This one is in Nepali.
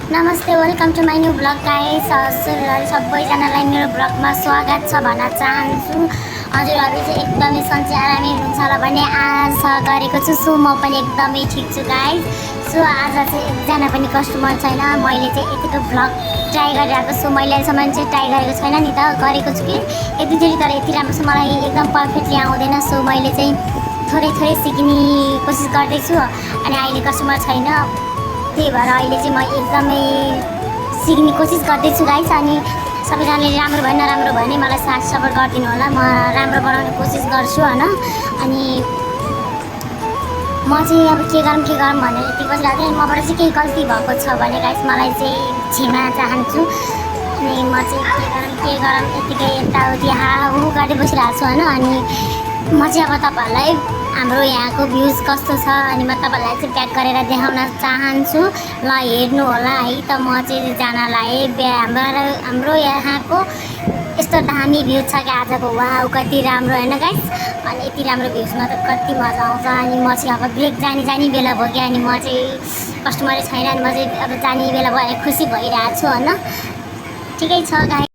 नमस्ते, welcome to my new blog guys. हजुरहरू सबैजनालाई मेरो ब्लगमा स्वागत छ भन्न चाहन्छु। हजुरहरू चाहिँ एकदमै सन्चै आरामै हुनुहुन्छ होला भन्ने आशा गरेको छु। सो म पनि एकदमै ठिक छु गाइस। सो आज चाहिँ एकजना पनि कस्टमर छैन। मैले चाहिँ यतिको ब्लग ट्राई गरिरहेको छु। मैले अहिलेसम्म चाहिँ ट्राई गरेको छैन नि त, गरेको छु कि एक दुईचोटि, तर यति राम्रो चाहिँ मलाई एकदम पर्फेक्टली आउँदैन। सो मैले चाहिँ थोरै थोरै सिक्ने कोसिस गर्दैछु अनि अहिले कस्टमर छैन, त्यही भएर अहिले चाहिँ म एकदमै सिक्ने कोसिस गर्दैछु गाइस। अनि सबैजनाले राम्रो भयो नराम्रो भयो भने मलाई साथ सपोर्ट गरिदिनु होला, म राम्रो बनाउने कोसिस गर्छु होइन। अनि म चाहिँ अब के गरौँ भनेर यति बसिरहेको थिएँ। मबाट चाहिँ केही गल्ती भएको छ भने गाइस मलाई चाहिँ क्षमा चाहन्छु। अनि म चाहिँ के गरौँ यतिकै यताउति हाहु गर्दै बसिरहेको छु होइन। अनि म चाहिँ अब तपाईँहरूलाई हाम्रो यहाँको भ्यूज कस्तो छ अनि म तपाईँलाई चाहिँ ब्याक गरेर देखाउन चाहन्छु। ल हेर्नु होला है त। म चाहिँ जानलाई हाम्रो यहाँको यस्तो दामी भ्यू छ कि आजको। वाउ कति राम्रो होइन गाइस। अनि यति राम्रो भ्यूजमा त कति मजा आउँछ। अनि म चाहिँ अब ब्रेक जाने बेला भयो कि, अनि म चाहिँ कस्टमरै छैन, अनि म चाहिँ अब जाने बेला भएर खुसी भइरहेको छु होइन। ठिकै छ गाइस।